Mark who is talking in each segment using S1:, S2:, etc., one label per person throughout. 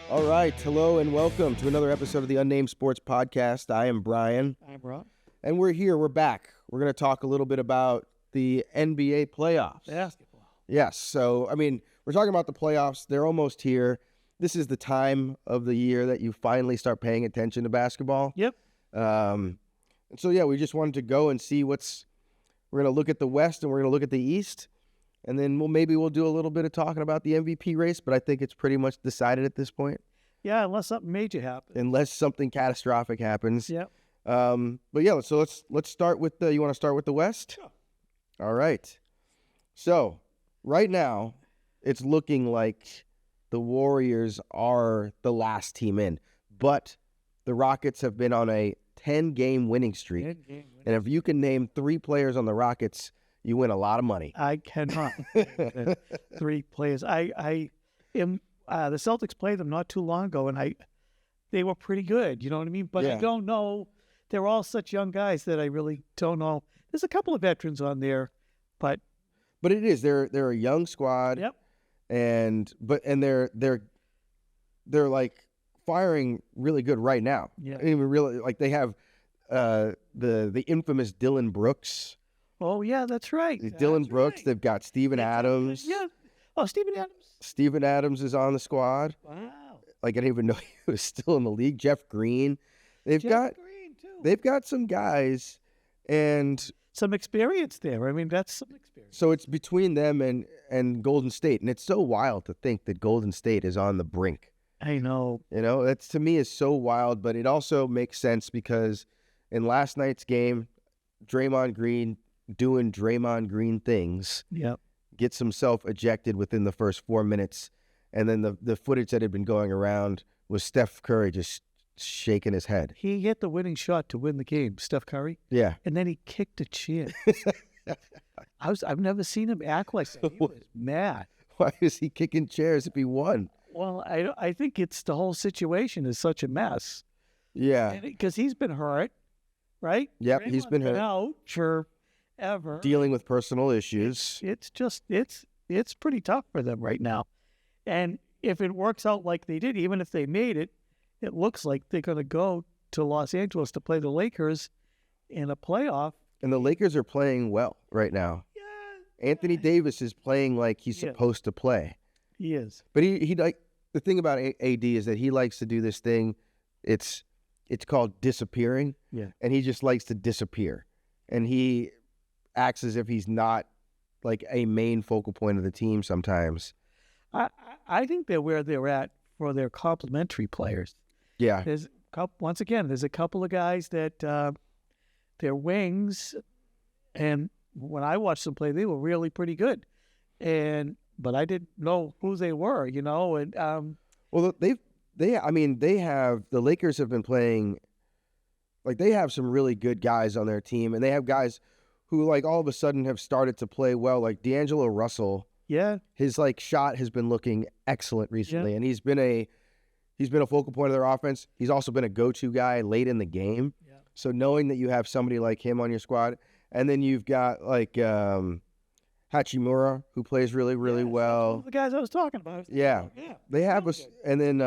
S1: All right, hello and welcome to another episode of the Unnamed Sports Podcast. I am Brian.
S2: I'm Rob.
S1: And we're here, we're back. We're going to talk a little bit about the NBA playoffs.
S2: Basketball.
S1: Yes, so, we're talking about the playoffs. They're almost here. This is the time of the year that you finally start paying attention to basketball.
S2: Yep.
S1: We just wanted to go and see we're going to look at the West and we're going to look at the East. And then we'll do a little bit of talking about the MVP race, but I think it's pretty much decided at this point.
S2: Yeah, unless something major happens.
S1: Unless something catastrophic happens.
S2: Yep.
S1: So let's start with you want to start with the West?
S2: Sure.
S1: All right. So right now, it's looking like the Warriors are the last team in, but the Rockets have been on a 10-game winning streak.
S2: 10-game winning.
S1: And if you can name 3 players on the Rockets, you win a lot of money.
S2: I cannot. 3 players. The Celtics played them not too long ago, and they were pretty good. You know what I mean? But
S1: Yeah.
S2: I don't know. They're all such young guys that I really don't know. There's a couple of veterans on there, but
S1: it is they're a young squad.
S2: Yep.
S1: And they're like firing really good right now.
S2: Yeah.
S1: I mean, really, like they have the infamous Dylan Brooks.
S2: Oh yeah, that's right.
S1: Dylan
S2: That's
S1: Brooks.
S2: right.
S1: They've got Steven Adams.
S2: Yeah. Oh, Steven Adams.
S1: Steven Adams is on the squad.
S2: Wow.
S1: Like I didn't even know he was still in the league. Jeff Green. They've
S2: Jeff Green too.
S1: They've got some guys, and
S2: Some experience there. I mean, that's some experience.
S1: so it's between them and Golden State, and it's so wild to think that Golden State is on the brink.
S2: I know.
S1: You know, that's to me is so wild, but it also makes sense because in last night's game, Draymond Green doing Draymond Green things,
S2: Yep.
S1: gets himself ejected within the first 4 minutes, and then the footage that had been going around was Steph Curry just shaking his head.
S2: He hit the winning shot to win the game, Steph Curry,
S1: Yeah.
S2: and then he kicked a chair. I've never seen him act like that. He was mad.
S1: Why is he kicking chairs if he won?
S2: Well, I think it's the whole situation is such a mess.
S1: Yeah.
S2: Because he's been hurt, right?
S1: Yep, he's been hurt.
S2: Out forever.
S1: Dealing with personal issues.
S2: It's pretty tough for them right now. And if it works out like they did, even if they made it, it looks like they're going to go to Los Angeles to play the Lakers in a playoff.
S1: And the Lakers are playing well right now.
S2: Yeah,
S1: Anthony Davis is playing like he's
S2: Yeah.
S1: supposed to play.
S2: he is.
S1: But he like the thing about AD is that he likes to do this thing. It's called disappearing.
S2: Yeah.
S1: And he just likes to disappear. And he acts as if he's not like a main focal point of the team sometimes.
S2: I think they're where they're at for their complementary players.
S1: Yeah.
S2: There's a couple of guys that they're wings, and when I watched them play, they were really pretty good. But I didn't know who they were, you know. And
S1: Well, the Lakers have been playing, like they have some really good guys on their team, and they have guys who like all of a sudden have started to play well, like D'Angelo Russell.
S2: yeah,
S1: His like shot has been looking excellent recently, and he's been a focal point of their offense. He's also been a go-to guy late in the game.
S2: Yeah.
S1: So knowing that you have somebody like him on your squad, and then you've got like Hachimura who plays really, really well.
S2: the guys I was talking about.
S1: Yeah.
S2: Yeah,
S1: They have
S2: really
S1: us,
S2: good.
S1: and then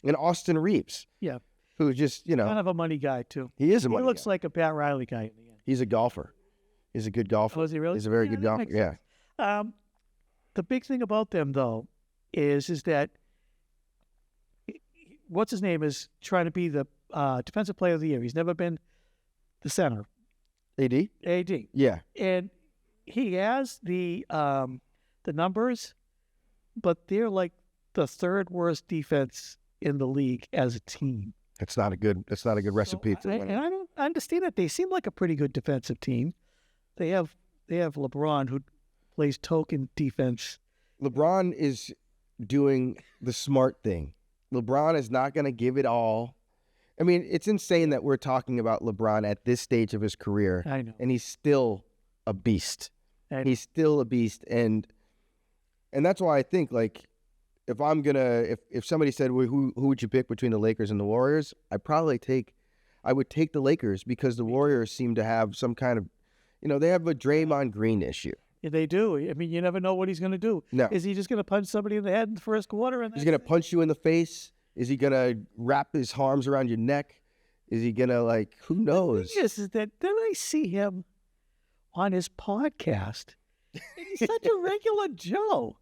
S1: and Austin Reeves.
S2: Yeah.
S1: Who just
S2: Kind of a money guy too.
S1: he is a
S2: He
S1: money
S2: looks
S1: guy.
S2: like a Pat Riley guy in the end.
S1: He's a golfer. He's a good golfer.
S2: Oh, is he really?
S1: He's a very
S2: Yeah,
S1: good
S2: that
S1: golfer.
S2: makes
S1: Yeah.
S2: sense. The big thing about them, though, is that what's his name is trying to be the defensive player of the year. He's never been the center.
S1: AD?
S2: AD,
S1: Yeah.
S2: and he has the numbers, but they're like the third worst defense in the league as a team.
S1: That's not a good recipe for
S2: And
S1: winning.
S2: I don't understand that. They seem like a pretty good defensive team. They have LeBron who plays token defense.
S1: LeBron is doing the smart thing. LeBron is not going to give it all. I mean, it's insane that we're talking about LeBron at this stage of his career,
S2: I know.
S1: and he's still a beast. He's still a beast, and that's why I think like if I'm gonna if somebody said, well, who would you pick between the Lakers and the Warriors, I would take the Lakers because the Warriors seem to have some kind of, they have a Draymond Green issue.
S2: Yeah, they do. I mean, you never know what he's going to do.
S1: No.
S2: Is he just going to punch somebody in the head in the first quarter? And
S1: He's gonna punch you in the face. Is he gonna wrap his arms around your neck? Is he gonna like? Who knows?
S2: The thing is that then I see him on his podcast, and he's such a regular Joe.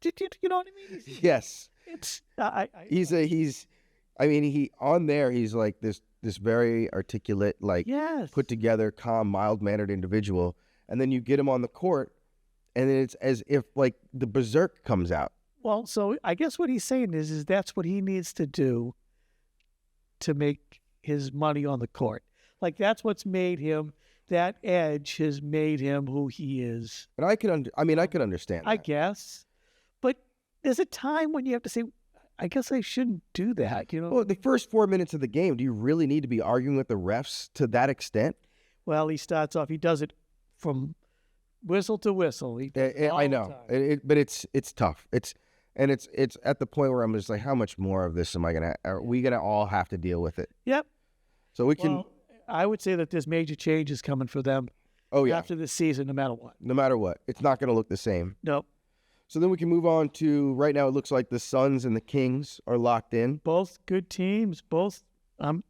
S2: You know what I mean?
S1: Yes.
S2: It's
S1: he on there. He's like this very articulate, like
S2: yes.
S1: put together, calm, mild mannered individual, and then you get him on the court, and then it's as if like the berserk comes out.
S2: Well, so I guess what he's saying is that's what he needs to do to make his money on the court. Like that's what's made him. That edge has made him who he is.
S1: And I could understand that.
S2: I guess, but there's a time when you have to say, I guess I shouldn't do that. You know.
S1: Well, the first 4 minutes of the game, do you really need to be arguing with the refs to that extent?
S2: Well, he starts off. He does it from whistle to whistle.
S1: I know, but it's tough. It's at the point where I'm just like, how much more of this are we gonna all have to deal with it?
S2: Yep.
S1: So we can.
S2: Well, I would say that there's major changes coming for them.
S1: Oh yeah.
S2: After this season, no matter what.
S1: No matter what, it's not going to look the same.
S2: Nope.
S1: So then we can move on to right now. It looks like the Suns and the Kings are locked in.
S2: Both good teams. Both. I'm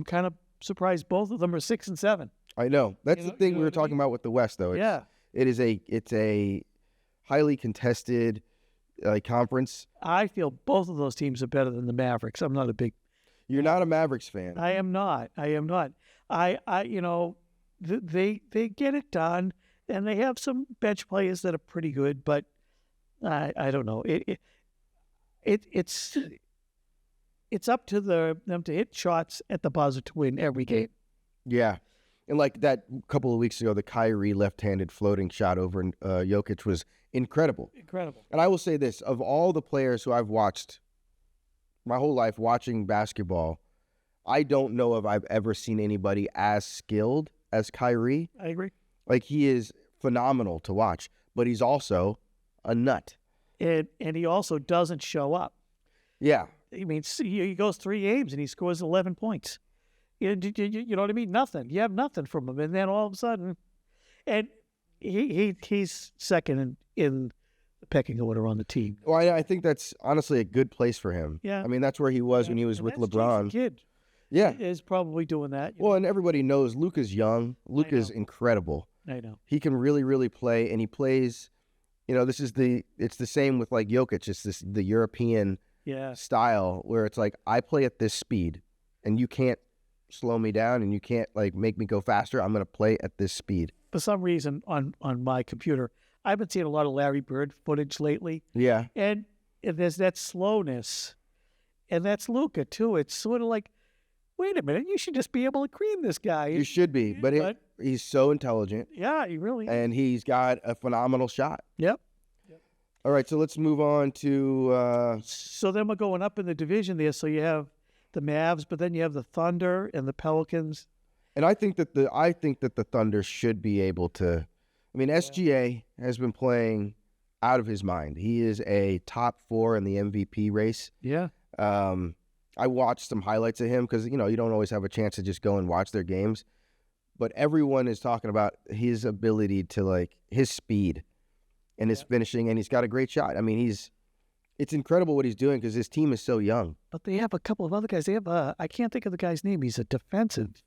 S2: kind of surprised. Both of them are 6 and 7.
S1: I know. That's the thing we were talking about with the West, though. It's a highly contested conference. I
S2: feel both of those teams are better than the Mavericks. I'm not a big.
S1: You're not a Mavericks fan.
S2: I am not. They get it done, and they have some bench players that are pretty good, but I don't know. It's up to them to hit shots at the buzzer to win every game.
S1: Yeah, and like that couple of weeks ago, the Kyrie left-handed floating shot over Jokic was incredible.
S2: Incredible.
S1: And I will say this: of all the players who I've watched my whole life watching basketball, I don't know if I've ever seen anybody as skilled as Kyrie.
S2: I agree.
S1: Like, he is phenomenal to watch, but he's also a nut.
S2: And he also doesn't show up.
S1: Yeah.
S2: I mean, he goes 3 games and he scores 11 points. You know what I mean? Nothing. You have nothing from him. And then all of a sudden, and he's second in the pecking order on the team.
S1: Well, I think that's honestly a good place for him.
S2: Yeah.
S1: I mean, that's where he was when he was with LeBron.
S2: Kid.
S1: Yeah.
S2: Is probably doing that.
S1: Well, and everybody knows Luka's young. Luka's incredible.
S2: I know.
S1: He can really, really play, and he plays, it's the same with like Jokic. It's the European style where it's like, I play at this speed, and you can't slow me down, and you can't like make me go faster. I'm going to play at this speed.
S2: For some reason on my computer, I've been seeing a lot of Larry Bird footage lately.
S1: Yeah.
S2: And there's that slowness, and that's Luka too. It's sort of like, wait a minute, you should just be able to cream this guy.
S1: You should be, but he's so intelligent.
S2: Yeah, he really is.
S1: And he's got a phenomenal shot.
S2: Yep.
S1: All right, so let's move on to...
S2: So then we're going up in the division there. So you have the Mavs, but then you have the Thunder and the Pelicans.
S1: And I think that the Thunder should be able to... I mean, SGA has been playing out of his mind. He is a top 4 in the MVP race.
S2: Yeah.
S1: I watched some highlights of him because, you don't always have a chance to just go and watch their games. But everyone is talking about his ability to, like, his speed and his finishing, and he's got a great shot. I mean, it's incredible what he's doing because his team is so young.
S2: But they have a couple of other guys. They have, I can't think of the guy's name. He's a defensive,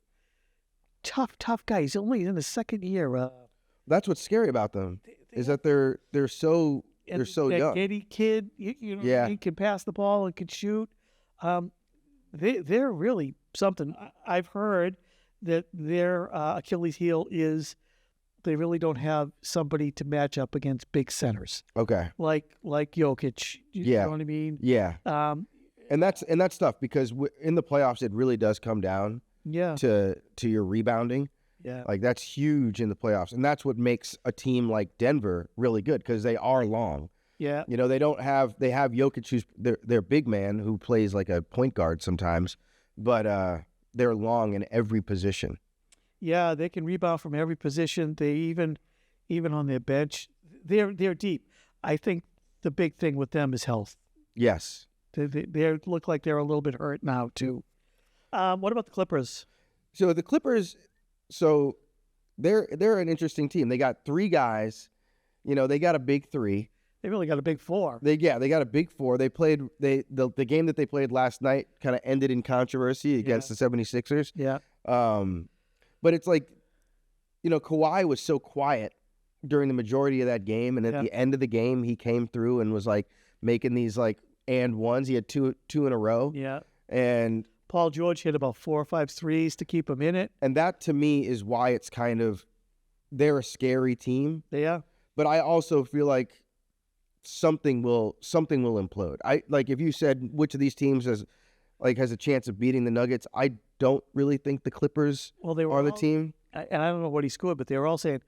S2: tough guy. He's only in his second year.
S1: That's what's scary about them is that they're so young.
S2: That giddy kid, he can pass the ball and can shoot. They're really something. I've heard that their Achilles heel is they really don't have somebody to match up against big centers.
S1: Okay.
S2: Like Jokic. You know what I mean?
S1: Yeah. And that's tough because in the playoffs it really does come down to your rebounding.
S2: Yeah.
S1: Like that's huge in the playoffs, and that's what makes a team like Denver really good because they are long.
S2: Yeah.
S1: They have Jokic, who's their big man who plays like a point guard sometimes, but they're long in every position.
S2: Yeah, they can rebound from every position. They even on their bench, they're deep. I think the big thing with them is health.
S1: Yes.
S2: They look like they're a little bit hurt now too. What about the Clippers?
S1: So the Clippers, they're an interesting team. They got 3 guys. They got a big 3.
S2: They really got a big four.
S1: They got a big four. They played the game that they played last night kind of ended in controversy against the 76ers.
S2: Yeah.
S1: But it's like, Kawhi was so quiet during the majority of that game, and at the end of the game, he came through and was like making these like and ones. He had two in a row.
S2: Yeah.
S1: And
S2: Paul George hit about 4 or 5 threes to keep him in it.
S1: And that to me is why it's kind of they're a scary team.
S2: Yeah.
S1: But I also feel like something will implode. I like if you said which of these teams has a chance of beating the Nuggets, I don't really think the Clippers are the team.
S2: And I don't know what he scored, but they were all saying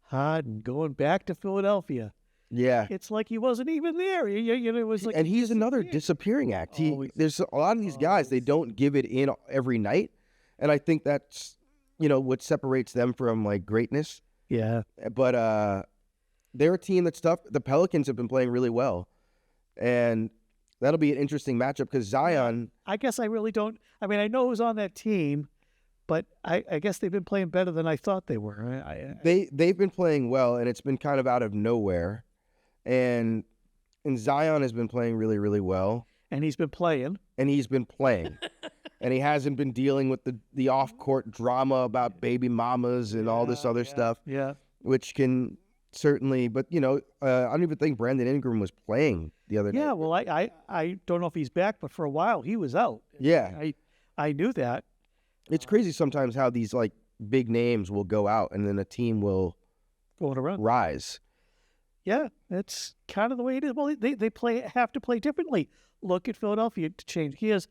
S2: Harden going back to Philadelphia.
S1: Yeah.
S2: It's like he wasn't even there. It was like,
S1: and he's another disappearing act. There's a lot of these guys, they don't give it in every night. And I think that's, what separates them from like greatness.
S2: Yeah.
S1: But they're a team that's tough. The Pelicans have been playing really well. And that'll be an interesting matchup because Zion.
S2: I guess I really don't. I mean, I know who's on that team, but I guess they've been playing better than I thought they were.
S1: They've been playing well, and it's been kind of out of nowhere. And Zion has been playing really, really well.
S2: And he's been playing.
S1: And he hasn't been dealing with the off-court drama about baby mamas and all this other stuff.
S2: Yeah.
S1: Which can certainly, but, I don't even think Brandon Ingram was playing the other night.
S2: Yeah, well, I don't know if he's back, but for a while he was out.
S1: Yeah.
S2: I knew that.
S1: It's crazy sometimes how these, like, big names will go out and then a team will rise.
S2: Yeah, that's kind of the way it is. Well, they have to play differently. Look at Philadelphia to change. Here's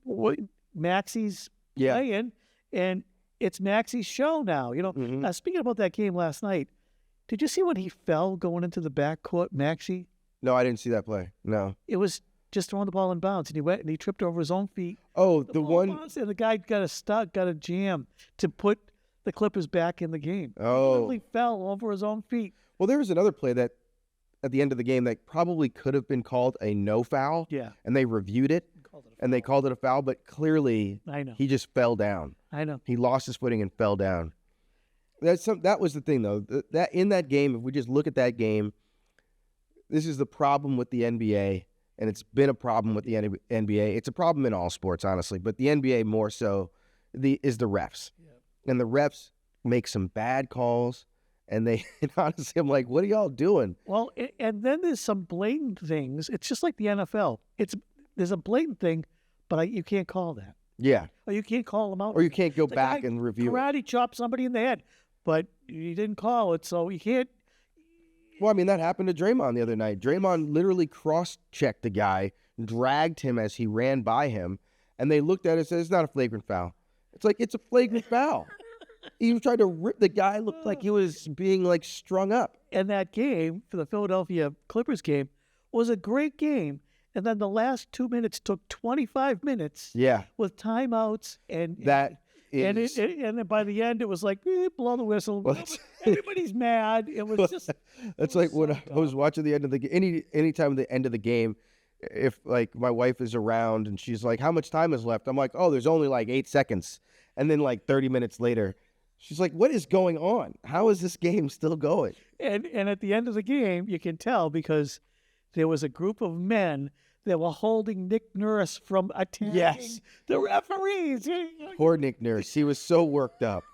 S2: what Maxi's playing, and it's Maxi's show now. Now, speaking about that game last night, did you see when he fell going into the backcourt, Maxi?
S1: No, I didn't see that play. No.
S2: It was just throwing the ball in bounds, and he went and he tripped over his own feet.
S1: Oh, the one.
S2: And the guy got a jam to put the Clippers back in the game.
S1: Oh.
S2: He literally fell over his own feet.
S1: Well, there was another play that at the end of the game that probably could have been called a no foul.
S2: Yeah.
S1: And they reviewed it, and they called it a foul, but clearly he just fell down.
S2: I know.
S1: He lost his footing and fell down. That was the thing, though. That in that game, if we just look at that game, this is the problem with the NBA, and it's been a problem with the NBA. It's a problem in all sports, honestly, but the NBA more so is the refs. Yeah. And the refs make some bad calls. And honestly, I'm like, what are y'all doing?
S2: Well, and then there's some blatant things. It's just like the NFL. There's a blatant thing, but you can't call that.
S1: Yeah.
S2: Or you can't call them out.
S1: Or you can't go back and review
S2: karate chop somebody in the head, but you didn't call it, so you can't.
S1: Well, I mean, that happened to Draymond the other night. Draymond literally cross-checked the guy, dragged him as he ran by him, and they looked at it and said, it's not a flagrant foul. It's like, it's a flagrant foul. He tried to rip the guy. Looked like he was being like strung up.
S2: And that game for the Philadelphia Clippers game was a great game. And then the last 2 minutes took 25 minutes.
S1: Yeah.
S2: With timeouts and
S1: that.
S2: And then by the end it was like blow the whistle. Well, everybody's mad. It was just.
S1: That's like when I was watching the end of the game. Anytime at the end of the game, if like my wife is around and she's like, "How much time is left?" I'm like, "Oh, there's only like 8 seconds." And then like 30 minutes later. She's like, what is going on? How is this game still going?
S2: And at the end of the game, you can tell because there was a group of men that were holding Nick Nurse from attacking the referees.
S1: Poor Nick Nurse. He was so worked up.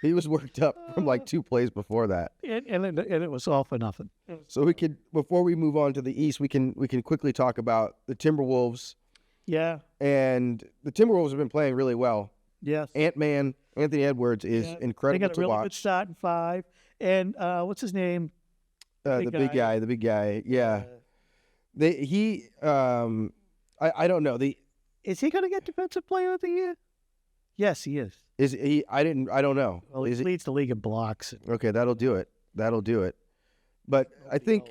S1: He was worked up from like 2 plays before that.
S2: And it was all for nothing.
S1: So we could, before we move on to the East, we can quickly talk about the Timberwolves.
S2: Yeah.
S1: And the Timberwolves have been playing really well.
S2: Yes.
S1: Anthony Edwards is incredible to watch.
S2: They got a really good start in 5. And what's his name?
S1: The big guy. Yeah. I don't know.
S2: Is he going to get Defensive Player of the Year? Yes, he is.
S1: Is he? I don't know.
S2: Well, he leads the league in blocks.
S1: Okay, that'll do it. But I think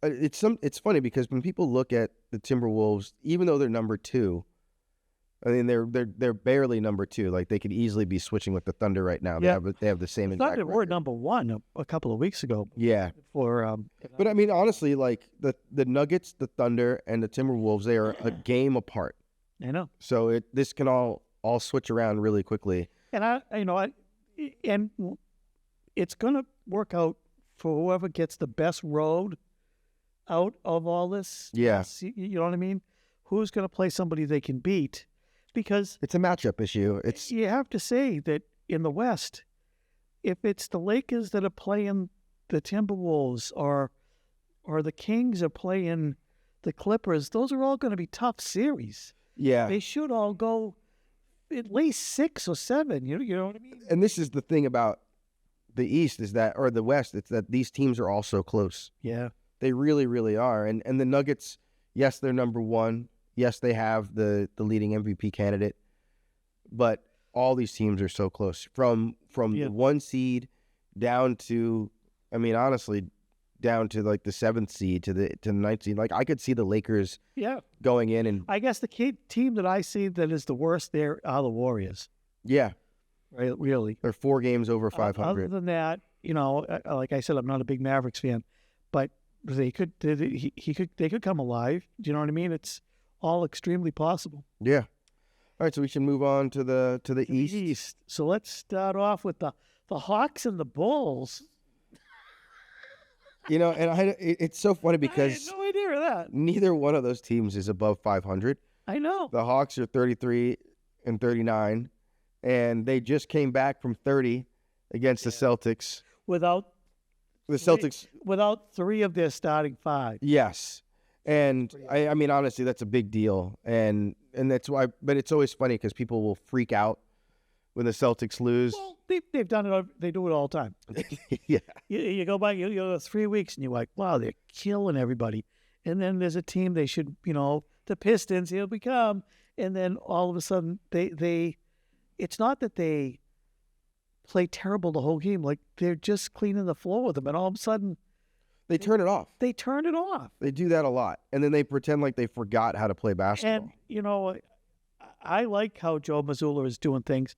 S1: it's funny because when people look at the Timberwolves, even though they're number 2, I mean, they're barely number 2. Like they could easily be switching with the Thunder right now.
S2: Yeah.
S1: They have the same exact
S2: Thunder were number 1 a couple of weeks ago.
S1: Yeah. But I mean, honestly, like the Nuggets, the Thunder, and the Timberwolves, they are a game apart.
S2: I know.
S1: So this can all switch around really quickly.
S2: And and it's gonna work out for whoever gets the best road out of all this.
S1: Yeah.
S2: You know what I mean? Who's going to play somebody they can beat? Because
S1: it's a matchup issue.
S2: You have to say that in the West, if it's the Lakers that are playing the Timberwolves or the Kings are playing the Clippers, those are all going to be tough series.
S1: Yeah.
S2: They should all go at least 6 or 7. You know what I mean?
S1: And this is the thing about the East or the West, it's that these teams are all so close.
S2: Yeah.
S1: They really, really are. And the Nuggets, yes, they're number one. Yes, they have the leading MVP candidate. But all these teams are so close. From the 1 seed down to, I mean, honestly, down to like the 7th seed to the 9th seed. Like, I could see the Lakers going in. And
S2: I guess the team that I see that is the worst there are the Warriors.
S1: Yeah.
S2: Right, really.
S1: They're 4 games over 500.
S2: Other than that, like I said, I'm not a big Mavericks fan, but they could come alive. Do you know what I mean? It's all extremely possible.
S1: Yeah. All right, so we should move on to the East.
S2: So let's start off with the Hawks and the Bulls.
S1: And it's so funny because
S2: I had no idea of that.
S1: Neither one of those teams is above 500.
S2: I know.
S1: The Hawks are 33 and 39, and they just came back from 30 against the Celtics.
S2: Without 3 of their starting 5.
S1: Yes. And I mean, honestly, that's a big deal. And that's why, but it's always funny because people will freak out when the Celtics lose.
S2: Well, they've done it. They do it all the time.
S1: Yeah.
S2: You go back, 3 weeks, and you're like, wow, they're killing everybody. And then there's a team they should, the Pistons, here we come. And then all of a sudden, it's not that they play terrible the whole game. Like, they're just cleaning the floor with them. And all of a sudden,
S1: they turn it off.
S2: They turn it off.
S1: They do that a lot. And then they pretend like they forgot how to play basketball.
S2: And, I like how Joe Mazzulla is doing things,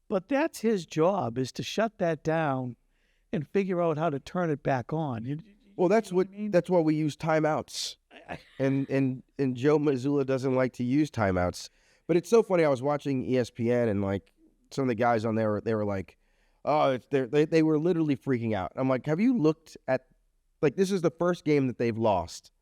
S2: but that's his job, is to shut that down and figure out how to turn it back on.
S1: Well, that's why we use timeouts. And Joe Mazzulla doesn't like to use timeouts. But it's so funny. I was watching ESPN, and like some of the guys on there, they were like, "Oh, they were literally freaking out." I'm like, "Have you looked at, like, this is the first game that they've lost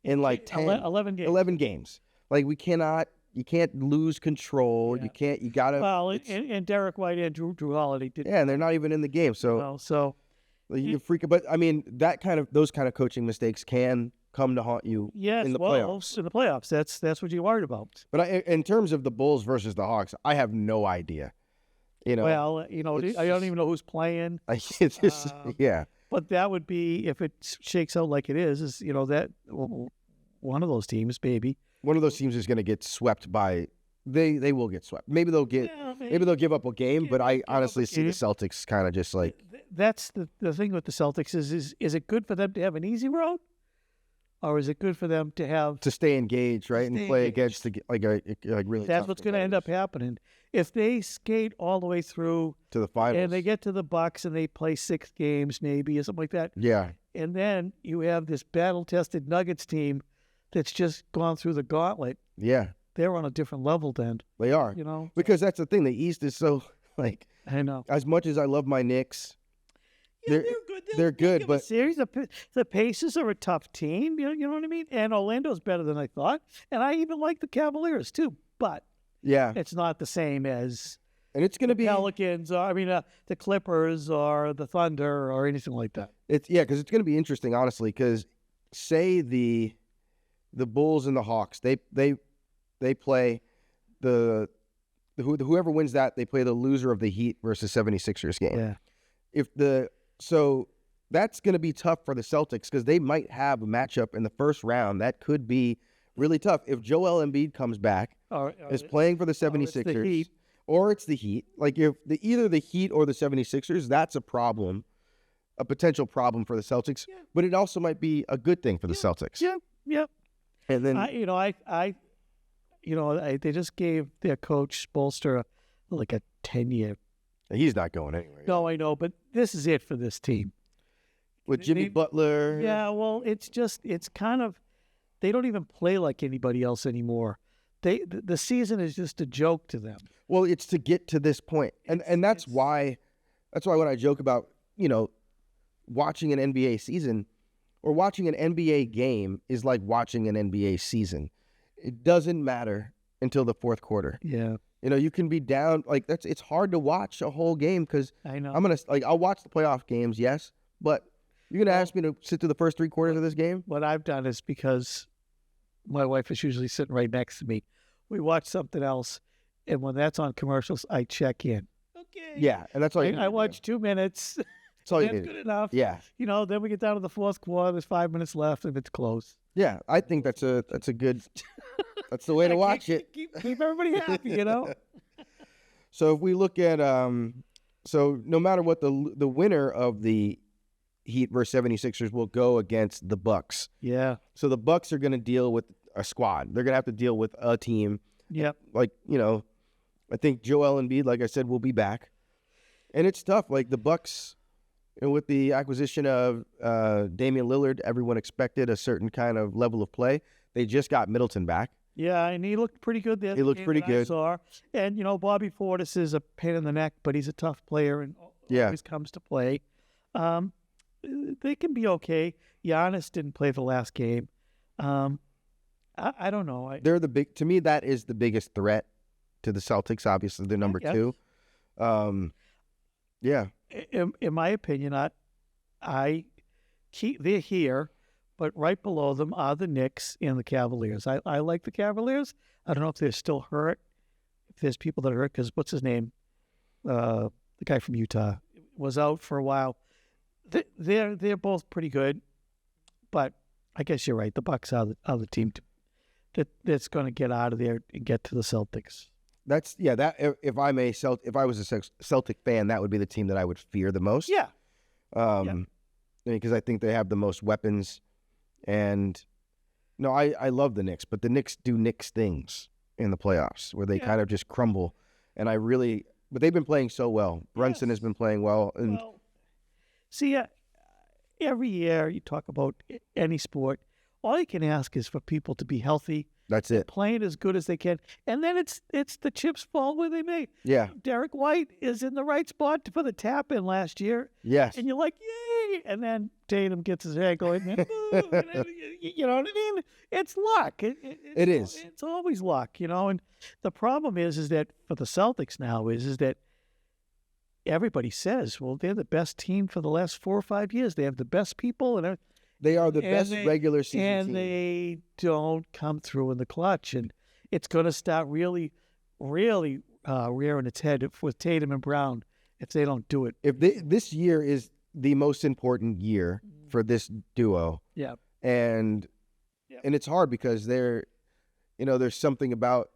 S1: in like
S2: 11 games.
S1: 11 games. Like, you can't lose control.
S2: Yeah.
S1: You gotta.
S2: Well, and Derek White and Drew Holiday did.
S1: Yeah, and they're not even in the game. So you freak. But I mean, those kind of coaching mistakes can come to haunt you in the playoffs.
S2: In the playoffs, that's what you're worried about.
S1: But in terms of the Bulls versus the Hawks, I have no idea.
S2: Well, I don't even know who's playing.
S1: It's just yeah.
S2: But that would be, if it shakes out like it is that one of those teams, maybe.
S1: One of those teams is going to get swept by. They will get swept. Maybe they'll give up a game. But I honestly see the Celtics kind of just like.
S2: That's the thing with the Celtics is it good for them to have an easy road, or is it good for them to
S1: stay engaged, right, and play against really?
S2: That's what's going to end up happening if they skate all the way through
S1: to the finals,
S2: and they get to the Bucks and they play 6 games maybe or something like that.
S1: Yeah,
S2: and then you have this battle-tested Nuggets team that's just gone through the gauntlet.
S1: Yeah,
S2: they're on a different level then.
S1: They are, because that's the thing. The East is so like.
S2: I know.
S1: As much as I love my Knicks.
S2: Yeah, they're good.
S1: They're good, but
S2: series. The Pacers are a tough team. You know what I mean? And Orlando's better than I thought. And I even like the Cavaliers too. But it's not the same as.
S1: And it's going to be
S2: Pelicans. The Clippers or the Thunder or anything like that.
S1: Because it's going to be interesting, honestly. Because say the Bulls and the Hawks, they play whoever wins that, they play the loser of the Heat versus 76ers game. Yeah. So that's going to be tough for the Celtics because they might have a matchup in the first round that could be really tough. If Joel Embiid comes back, is playing for the 76ers, or it's the Heat, like if either the Heat or the 76ers, that's a problem, a potential problem for the Celtics. Yeah. But it also might be a good thing for the Celtics.
S2: Yeah.
S1: And then
S2: they just gave their coach Spoelstra like a 10-year.
S1: He's not going anywhere.
S2: No, I know, but this is it for this team.
S1: With Jimmy Butler.
S2: Yeah, well, it's kind of, they don't even play like anybody else anymore. The season is just a joke to them.
S1: Well, it's to get to this point. And that's why when I joke about, watching an NBA season, or watching an NBA game is like watching an NBA season. It doesn't matter until the fourth quarter.
S2: Yeah.
S1: You know, you can be down like it's hard to watch a whole game because
S2: I know.
S1: I'll watch the playoff games, yes, but you're gonna ask me to sit through the first 3 quarters of this game?
S2: What I've done is, because my wife is usually sitting right next to me, we watch something else, and when that's on commercials, I check in. Okay.
S1: Yeah, and that's all you
S2: I watch 2 minutes.
S1: That's all you
S2: That's
S1: need.
S2: good enough.
S1: Yeah.
S2: You know, then we get down to the fourth quarter. There's 5 minutes left, and it's close.
S1: Yeah, I think that's a good that's the way to watch it.
S2: Keep everybody happy, you know.
S1: So if we look at so no matter what, the winner of the Heat versus 76ers will go against the Bucks.
S2: Yeah.
S1: So the Bucks are going to deal with a squad. They're going to have to deal with a team.
S2: Yep.
S1: Like, you know, I think Joel Embiid, like I said, will be back. And it's tough. Like the Bucks, you know, with the acquisition of Damian Lillard, everyone expected a certain kind of level of play. They just got Middleton back.
S2: Yeah, and he looked pretty good there.
S1: He looked pretty good.
S2: I saw. And, you know, Bobby Portis is a pain in the neck, but he's a tough player and always comes to play. They can be okay. Giannis didn't play the last game. I don't know.
S1: They're to me, that is the biggest threat to the Celtics. Obviously, they're number 2. Yeah.
S2: In my opinion, they're here, but right below them are the Knicks and the Cavaliers. I like the Cavaliers. I don't know if they're still hurt, if there's people that are hurt, because what's his name? The guy from Utah was out for a while. They're both pretty good, but I guess you're right. The Bucks are the team that's going to get out of there and get to the Celtics.
S1: That if I was a Celtic fan, that would be the team that I would fear the most.
S2: Yeah.
S1: Because I think they have the most weapons, and no, I love the Knicks, but the Knicks do Knicks things in the playoffs where they kind of just crumble, and but they've been playing so well. Brunson has been playing well, and
S2: see, every year you talk about any sport, all you can ask is for people to be healthy.
S1: That's it.
S2: Playing as good as they can. And then it's the chips fall where they may.
S1: Yeah.
S2: Derek White is in the right spot for the tap in last year.
S1: Yes.
S2: And you're like, yay! And then Tatum gets his ankle and then, you know what I mean? It's luck.
S1: It is.
S2: It's always luck, you know. And the problem is that for the Celtics now is that everybody says, well, they're the best team for the last 4 or 5 years. They have the best people and
S1: they are the best regular season
S2: and
S1: team.
S2: They don't come through in the clutch, and it's going to start really, really rearing its head with Tatum and Brown if they don't do it.
S1: This year is the most important year for this duo.
S2: Yeah,
S1: and it's hard because there's something about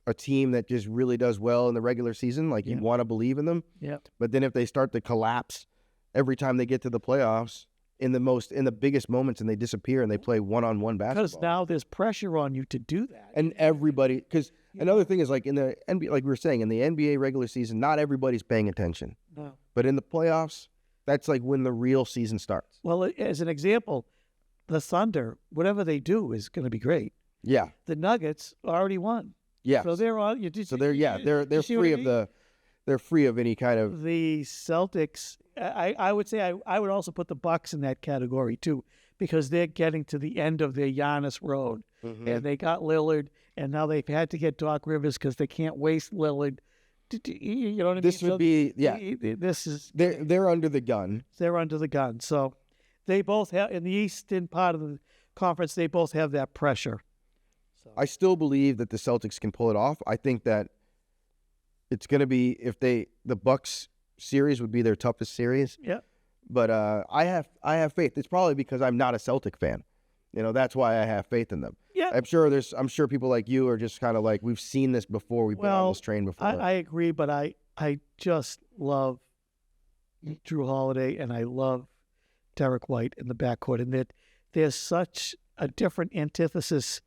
S1: a team that just really does well in the regular season. Like you want to believe in them.
S2: Yeah,
S1: but then if they start to collapse every time they get to the playoffs, in the biggest moments, and they disappear and they play one-on-one basketball.
S2: Because now there's pressure on you to do that.
S1: And everybody, because another thing is like in the NBA, like we were saying, in the NBA regular season, not everybody's paying attention.
S2: No.
S1: But in the playoffs, that's like when the real season starts.
S2: Well, as an example, the Thunder, whatever they do is going to be great.
S1: Yeah.
S2: The Nuggets already won.
S1: Yeah.
S2: So they're on.
S1: They're free of they're free of any kind of
S2: the Celtics. I would say I would also put the Bucks in that category too, because they're getting to the end of their Giannis road, and they got Lillard, and now they've had to get Doc Rivers because they can't waste Lillard. You know what I mean?
S1: This would be
S2: This is
S1: they're under the gun.
S2: They're under the gun. So they both have in the eastern part of the conference. They both have that pressure. So
S1: I still believe that the Celtics can pull it off. I think that it's going to be the Bucks series would be their toughest series.
S2: Yeah.
S1: But I have faith. It's probably because I'm not a Celtic fan. You know, that's why I have faith in them.
S2: Yeah.
S1: I'm sure people like you are just kind of like, we've seen this before. We've been on this train before.
S2: I agree, but I just love Drew Holiday and I love Derek White in the backcourt, and that there's such a different antithesis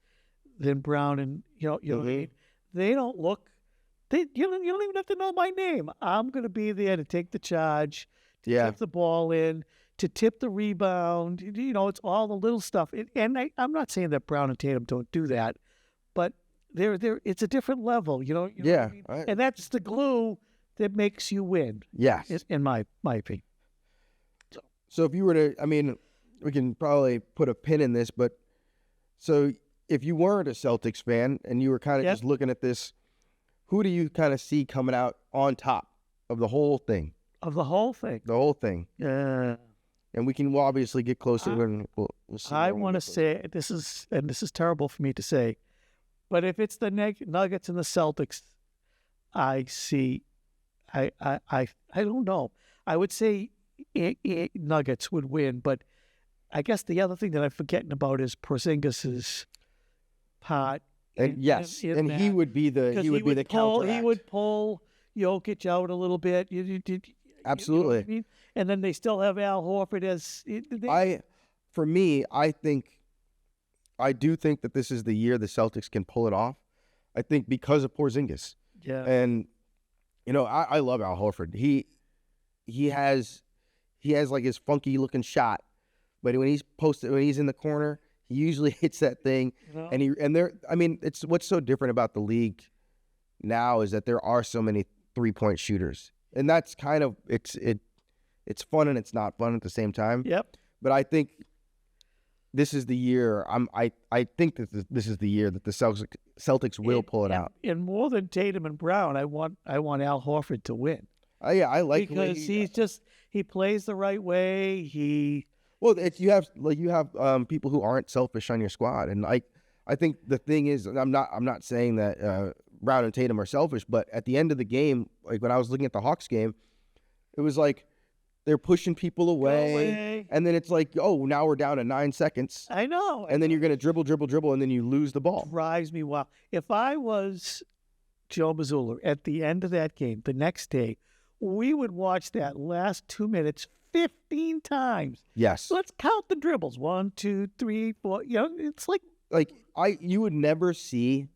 S2: than Brown and you know what I mean? They don't look. You don't even have to know my name. I'm going to be there to take the charge, to tip the ball in, to tip the rebound. You know, it's all the little stuff. And I'm not saying that Brown and Tatum don't do that, but it's a different level. You know what I mean? And that's the glue that makes you win.
S1: Yes,
S2: in my opinion.
S1: So if you were to, I mean, probably put a pin in this, but so if you weren't a Celtics fan and you were kind of
S2: Yep.
S1: just looking at this, who do you kind of see coming out on top of the whole thing?
S2: Of the whole thing.
S1: The whole thing.
S2: Yeah.
S1: And we'll obviously get closer when we'll see.
S2: I want to say this is terrible for me to say, but if it's the Nuggets and the Celtics, I see. I don't know. I would say Nuggets would win, but I guess the other thing that I'm forgetting about is Porzingis's part.
S1: And yes, and
S2: that.
S1: he would be the counteract.
S2: He would pull Jokic out a little bit.
S1: Absolutely.
S2: You know what I mean? And then they still have Al Horford as.
S1: I do think that this is the year the Celtics can pull it off. I think because of Porzingis.
S2: Yeah.
S1: And I love Al Horford. He has like his funky looking shot, but when he's in the corner, he usually hits that thing. It's what's so different about the league now is that there are so many 3-point shooters, and that's kind of it's fun and it's not fun at the same time.
S2: Yep.
S1: But I think this is the year. I think that this is the year that the Celtics will pull it out.
S2: And more than Tatum and Brown, I want Al Horford to win.
S1: Yeah, I like
S2: because he plays the right way.
S1: You have people who aren't selfish on your squad, and I think the thing is, I'm not saying that Brown and Tatum are selfish, but at the end of the game, like when I was looking at the Hawks game, it was like they're pushing people away. And then it's like, oh, now we're down to 9 seconds.
S2: I know.
S1: And then you're going to dribble, and then you lose the ball.
S2: Drives me wild. If I was Joe Mazzulla at the end of that game, the next day, we would watch that last 2 minutes 15 times.
S1: Yes.
S2: Let's count the dribbles. 1, 2, 3, 4. It's like
S1: you would never see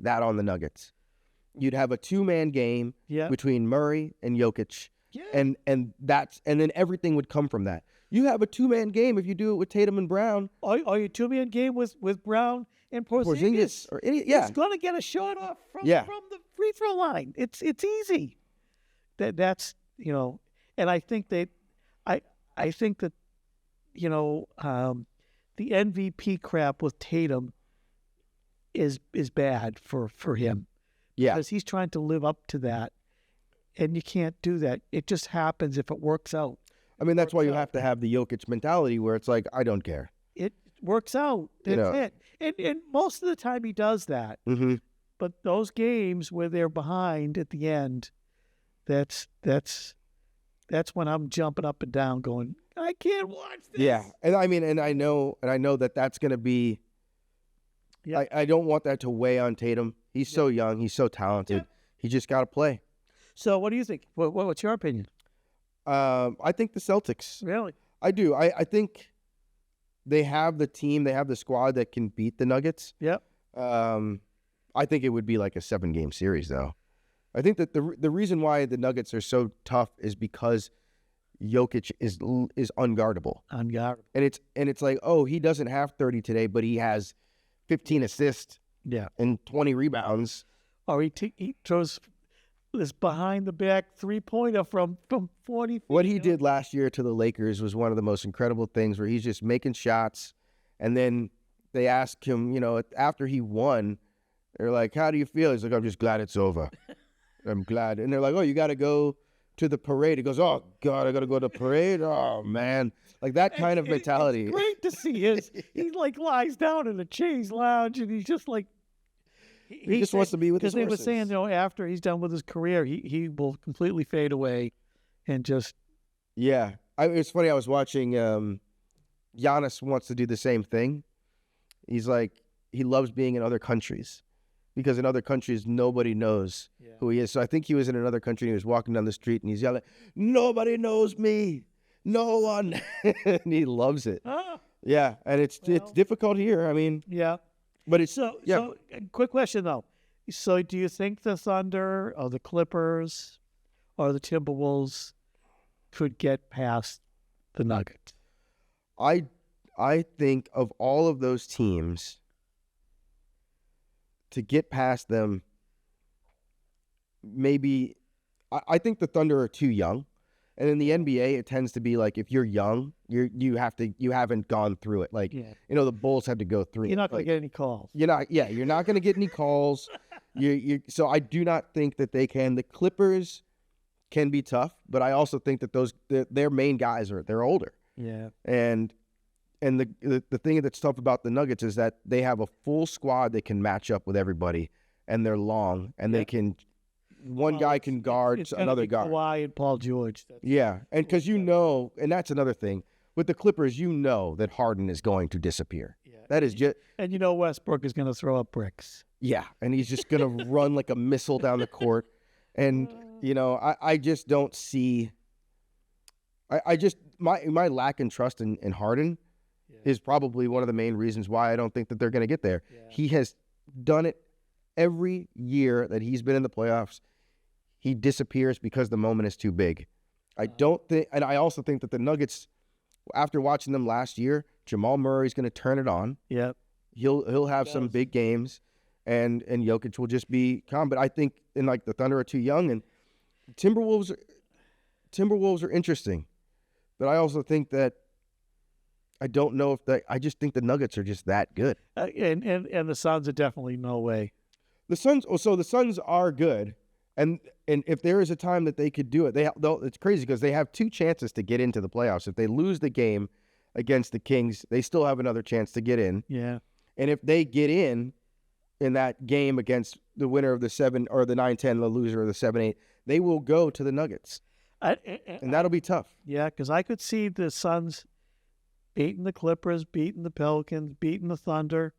S1: that on the Nuggets. You'd have a 2-man game between Murray and Jokic.
S2: Yeah.
S1: And then everything would come from that. You have a 2-man game if you do it with Tatum and Brown.
S2: Or your 2-man game with Brown and Porzingis. It's going to get a shot off from the free throw line. It's easy. That's and I think that the MVP crap with Tatum is bad for him.
S1: Yeah.
S2: Because he's trying to live up to that, and you can't do that. It just happens if it works out.
S1: I mean, that's why you have to have the Jokic mentality where it's like, I don't care.
S2: It works out. That's it. And most of the time he does that.
S1: Mm-hmm.
S2: But those games where they're behind at the end, that's when I'm jumping up and down going, I can't watch this.
S1: Yeah. And I know that that's going to be, I don't want that to weigh on Tatum. He's so young. He's so talented. Yeah. He just got to play.
S2: So what do you think? What's your opinion?
S1: I think the Celtics.
S2: Really?
S1: I do. I think they have the team. They have the squad that can beat the Nuggets.
S2: Yep.
S1: I think it would be like a 7-game series, though. I think that the reason why the Nuggets are so tough is because Jokic is unguardable.
S2: Unguardable.
S1: And it's like, oh, he doesn't have 30 today, but he has 15 assists.
S2: Yeah.
S1: And 20 rebounds.
S2: Or he throws this behind the back 3-pointer from 40 feet.
S1: What he did last year to the Lakers was one of the most incredible things, where he's just making shots, and then they ask him, after he won, they're like, how do you feel? He's like, I'm just glad it's over. I'm glad. And they're like, oh, you got to go to the parade. He goes, oh, God, I got to go to the parade? Oh, man. Like that kind of mentality.
S2: It's great to see he lies down in a chaise lounge, and he's just like,
S1: he just wants to be with his horses.
S2: Because they were saying, after he's done with his career, he will completely fade away and just.
S1: Yeah. It's funny. I was watching Giannis wants to do the same thing. He's like, he loves being in other countries, because in other countries, nobody knows who he is. So I think he was in another country, and he was walking down the street, and he's yelling, nobody knows me. No one. And he loves it.
S2: Oh.
S1: Yeah. And it's difficult here. I mean.
S2: Yeah.
S1: But it's
S2: so quick question though. So do you think the Thunder or the Clippers or the Timberwolves could get past the Nuggets?
S1: I think of all of those teams, to get past them, maybe I think the Thunder are too young. And in the NBA, it tends to be like if you're young, you haven't gone through it. Like the Bulls had to go through.
S2: You're not going
S1: to
S2: get any calls.
S1: You're not going to get any calls. So I do not think that they can. The Clippers can be tough, but I also think that their main guys they're older.
S2: Yeah.
S1: And the thing that's tough about the Nuggets is that they have a full squad that can match up with everybody, and they're long, and they can. One guy can guard another guard.
S2: Kawhi and Paul George.
S1: Yeah, and because and that's another thing with the Clippers, that Harden is going to disappear. Yeah. That is just.
S2: And Westbrook is going to throw up bricks.
S1: Yeah, and he's just going to run like a missile down the court, and I just don't see. My lack in trust in Harden is probably one of the main reasons why I don't think that they're going to get there. Yeah. He has done it every year that he's been in the playoffs. He disappears because the moment is too big. I don't think, and I also think that the Nuggets, after watching them last year, Jamal Murray's going to turn it on.
S2: Yep.
S1: He'll have some big games, and Jokic will just be calm. But I think the Thunder are too young, and Timberwolves are interesting. But I also think that I don't know I just think the Nuggets are just that good.
S2: And the Suns are definitely no way.
S1: The Suns are good. And if there is a time that they could do it, it's crazy because they have two chances to get into the playoffs. If they lose the game against the Kings, they still have another chance to get in.
S2: Yeah.
S1: And if they get in that game against the winner of the 7 or the 9-10, the loser of the 7-8, they will go to the Nuggets. And that'll be tough.
S2: Yeah, because I could see the Suns beating the Clippers, beating the Pelicans, beating the Thunder,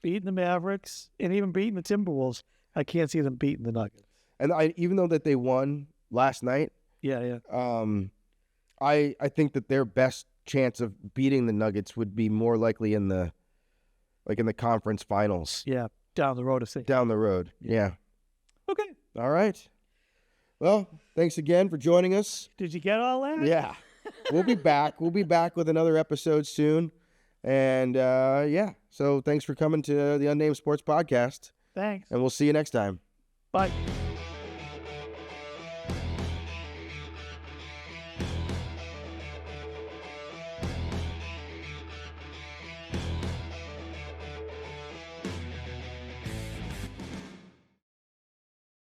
S2: beating the Mavericks, and even beating the Timberwolves. I can't see them beating the Nuggets.
S1: And even though that they won last night, I think that their best chance of beating the Nuggets would be more likely in the conference finals.
S2: Yeah, down the road.
S1: Down the road, yeah.
S2: Okay.
S1: All right. Well, thanks again for joining us.
S2: Did you get all that?
S1: Yeah. We'll be back. We'll be back with another episode soon. And, so thanks for coming to the Unnamed Sports Podcast.
S2: Thanks.
S1: And we'll see you next time.
S2: Bye.